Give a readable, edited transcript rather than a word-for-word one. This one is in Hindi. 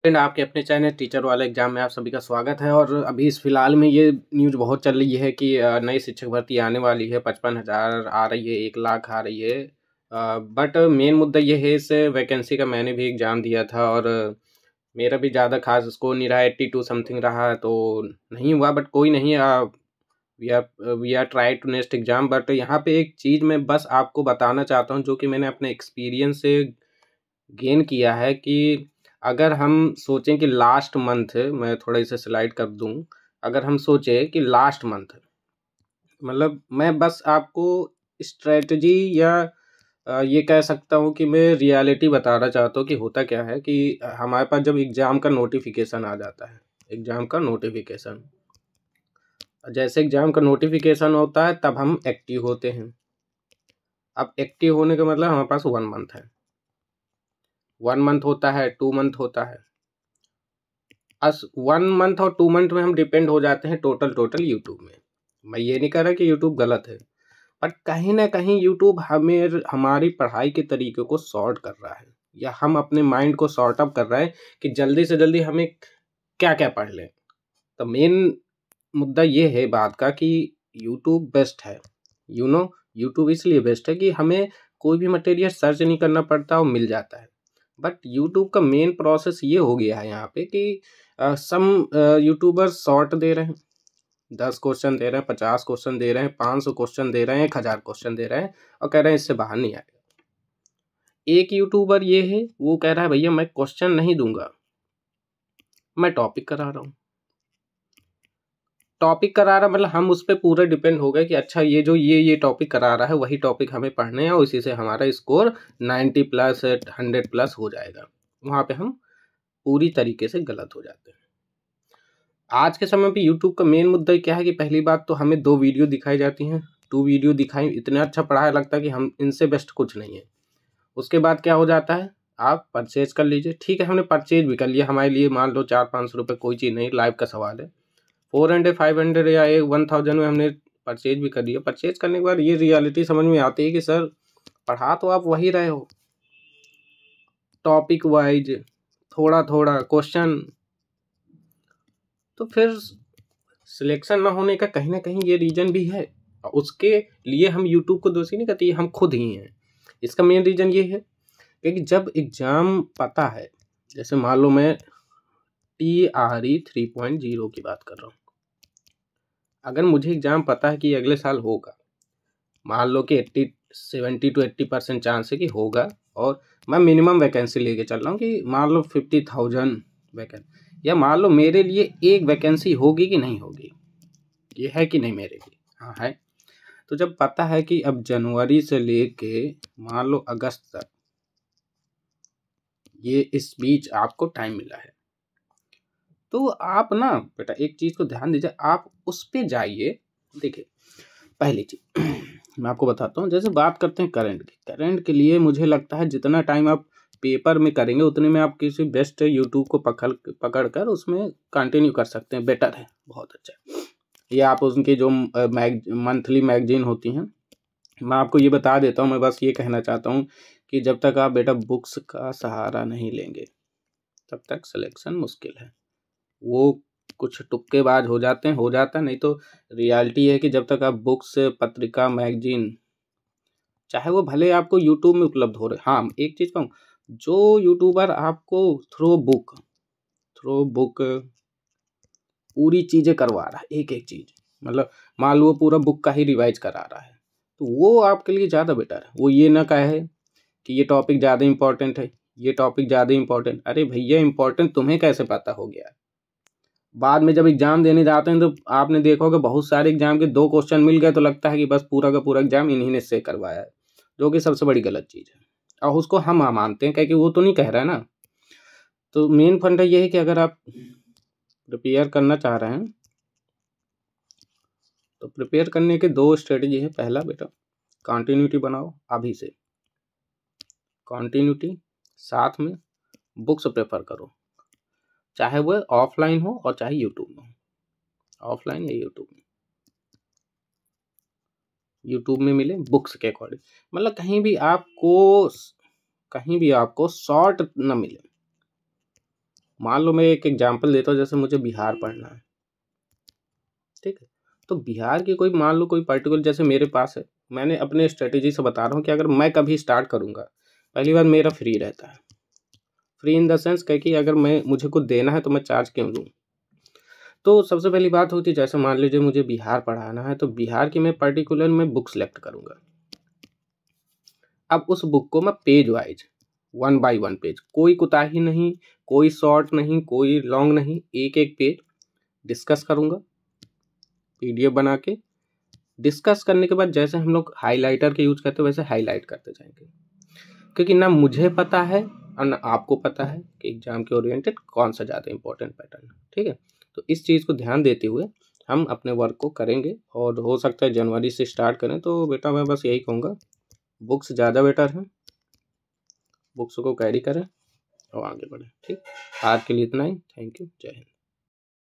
फ्रेंड, आपके अपने चैनल टीचर वाला एग्जाम में आप सभी का स्वागत है। और अभी इस फिलहाल में ये न्यूज़ बहुत चल रही है कि नई शिक्षक भर्ती आने वाली है, 55,000 आ रही है, 1 लाख आ रही है। बट मेन मुद्दा ये है, इस वैकेंसी का मैंने भी एग्ज़ाम दिया था और मेरा भी ज़्यादा खास स्कोर नहीं रहा, 82 समथिंग रहा, तो नहीं हुआ। बट कोई नहीं, we are try to next exam. But यहाँ पे एक चीज़ मैं बस आपको बताना चाहता हूँ, जो कि मैंने अपने एक्सपीरियंस से गेन किया है, कि अगर हम सोचें कि लास्ट मंथ, मैं थोड़ा इसे स्लाइड कर दूं, अगर हम सोचें कि लास्ट मंथ, मतलब मैं बस आपको स्ट्रेटजी या ये कह सकता हूँ कि मैं रियलिटी बताना चाहता हूँ कि होता क्या है कि हमारे पास जब एग्ज़ाम का नोटिफिकेशन आ जाता है, एग्ज़ाम का नोटिफिकेशन, जैसे एग्ज़ाम का नोटिफिकेशन होता है तब हम एक्टिव होते हैं। अब एक्टिव होने का मतलब हमारे पास 1 मंथ है, 1 मंथ होता है, 2 मंथ होता है। 1 मंथ और 2 मंथ में हम डिपेंड हो जाते हैं टोटल यूट्यूब में। मैं ये नहीं कह रहा कि यूट्यूब गलत है, बट कहीं ना कहीं यूट्यूब हमारी पढ़ाई के तरीके को शॉर्ट कर रहा है, या हम अपने माइंड को शॉर्ट अप कर रहे हैं कि जल्दी से जल्दी हमें क्या क्या पढ़ लें। तो मेन मुद्दा ये है बात का कि यूट्यूब बेस्ट है। यूट्यूब इसलिए बेस्ट है कि हमें कोई भी मटेरियल सर्च नहीं करना पड़ता और मिल जाता है। बट यूट्यूब का मेन प्रोसेस ये हो गया है यहाँ पे कि सम यूट्यूबर्स शॉर्ट दे रहे हैं, 10 क्वेश्चन दे रहे हैं, 50 क्वेश्चन दे रहे हैं, 500 क्वेश्चन दे रहे हैं, 1000 क्वेश्चन दे रहे हैं और कह रहे हैं इससे बाहर नहीं आएगा। एक यूट्यूबर ये है, वो कह रहा है भैया मैं क्वेश्चन नहीं दूंगा, मैं टॉपिक करा रहा हूँ। टॉपिक करा रहा मतलब हम उस पर पूरा डिपेंड हो गए कि अच्छा ये जो ये टॉपिक करा रहा है वही टॉपिक हमें पढ़ने हैं और इसी से हमारा स्कोर 90+ 100+ हो जाएगा। वहाँ पे हम पूरी तरीके से गलत हो जाते हैं। आज के समय पे यूट्यूब का मेन मुद्दा क्या है कि पहली बात तो हमें 2 वीडियो दिखाई जाती हैं, 2 वीडियो दिखाई, इतना अच्छा पढ़ाया लगता है कि हम इनसे बेस्ट कुछ नहीं है। उसके बाद क्या हो जाता है, आप परचेज कर लीजिए। ठीक है, हमने परचेज भी कर लिया, हमारे लिए मान लो 400-500 रुपये कोई चीज़ नहीं, लाइफ का सवाल है। 400 500 या 1000 में हमने परचेज भी कर लिया। परचेज करने के बाद ये रियलिटी समझ में आती है कि सर पढ़ा तो आप वही रहे हो, टॉपिक वाइज थोड़ा थोड़ा क्वेश्चन, तो फिर सिलेक्शन ना होने का कहीं ना कहीं ये रीजन भी है। और उसके लिए हम यूट्यूब को दोषी नहीं कहते, ये हम खुद ही हैं। इसका मेन रीजन ये है कि जब एग्ज़ाम पता है, जैसे मान लो मैं TRE 3.0 की बात कर रहा हूँ, अगर मुझे एग्ज़ाम पता है कि अगले साल होगा, मान लो कि 70 to 80% चांस है कि होगा, और मैं मिनिमम वैकेंसी लेके चल रहा हूँ कि मान लो 50,000 वैकेंसी, या मान लो मेरे लिए एक वैकेंसी होगी कि नहीं होगी, ये है कि नहीं मेरे लिए, हाँ है। तो जब पता है कि अब जनवरी से लेके मान लो अगस्त तक ये इस बीच आपको टाइम मिला है, तो आप ना बेटा एक चीज़ को ध्यान दीजिए, आप उस पे जाइए। देखिए पहली चीज़ मैं आपको बताता हूँ, जैसे बात करते हैं करंट की, करंट के लिए मुझे लगता है जितना टाइम आप पेपर में करेंगे उतने में आप किसी बेस्ट यूट्यूब को पकड़ कर उसमें कंटिन्यू कर सकते हैं, बेटर है, बहुत अच्छा है। या आप उनकी जो मंथली मैगजीन होती हैं, मैं आपको ये बता देता हूँ, मैं बस ये कहना चाहता हूँ कि जब तक आप बेटा बुक्स का सहारा नहीं लेंगे तब तक सिलेक्शन मुश्किल है। वो कुछ तुक्केबाज हो जाते हैं, हो जाता है, नहीं तो रियलिटी है कि जब तक आप बुक्स, पत्रिका, मैगजीन, चाहे वो भले आपको यूट्यूब में उपलब्ध हो रहे, हाँ एक चीज़ कहूँ, जो यूट्यूबर आपको थ्रू बुक पूरी चीज़ें करवा रहा है, एक एक चीज़, मतलब मान लो पूरा बुक का ही रिवाइज करा रहा है, तो वो आपके लिए ज़्यादा बेटर है। वो ये ना कहे कि ये टॉपिक ज़्यादा इंपॉर्टेंट है, ये टॉपिक ज़्यादा इंपॉर्टेंट, अरे भैया इंपॉर्टेंट तुम्हें कैसे पता हो गया? बाद में जब एग्जाम देने जाते हैं तो आपने देखा होगा बहुत सारे एग्जाम के 2 क्वेश्चन मिल गए तो लगता है कि बस पूरा का पूरा एग्जाम इन्हीं ने से करवाया है, जो कि सबसे बड़ी गलत चीज़ है। और उसको हम मानते हैं क्योंकि वो तो नहीं कह रहा है ना। तो मेन फंडा ये है कि अगर आप प्रिपेयर करना चाह रहे हैं तो प्रिपेयर करने के 2 स्ट्रेटजी है। पहला बेटा कंटिन्यूटी बनाओ अभी से, कंटिन्यूटी, साथ में बुक्स प्रेफर करो, चाहे वो ऑफलाइन हो और चाहे यूट्यूब में, ऑफलाइन या यूट्यूब में मिले बुक्स के अकॉर्डिंग, मतलब कहीं भी आपको शॉर्ट न मिले। मान लो मैं एक एग्जांपल देता हूँ, जैसे मुझे बिहार पढ़ना है, ठीक है। तो बिहार की कोई मान लो कोई पर्टिकुलर जैसे मेरे पास है, मैंने अपने स्ट्रेटेजी से बता रहा हूँ कि अगर मैं कभी स्टार्ट करूँगा, पहली बार मेरा फ्री रहता है। फ्री इन द सेंस कि अगर मुझे कुछ देना है तो मैं चार्ज क्यों लूँ। तो सबसे पहली बात होती है, जैसे मान लीजिए मुझे बिहार पढ़ाना है, तो बिहार की मैं पर्टिकुलर में बुक सेलेक्ट करूँगा। अब उस बुक को मैं पेज वाइज 1 बाय 1 पेज, कोई कुताही नहीं, कोई शॉर्ट नहीं, कोई लॉन्ग नहीं, एक-एक पेज डिस्कस करूँगा, पीडीएफ बना के। डिस्कस करने के बाद जैसे हम लोग हाइलाइटर के यूज़ करते हैं, वैसे हाइलाइट करते जाएँगे। क्योंकि ना मुझे पता है और ना आपको पता है कि एग्ज़ाम के ओरिएंटेड कौन-सा ज़्यादा इम्पोर्टेंट पैटर्न है, ठीक है? तो इस चीज़ को ध्यान देते हुए हम अपने वर्क को करेंगे और हो सकता है जनवरी से स्टार्ट करें। तो बेटा मैं बस यही कहूँगा, बुक्स ज़्यादा बेटर हैं, बुक्स को कैरी करें और आगे बढ़ें, ठीक? आज के लिए इतना ही। Thank you. जय हिंद।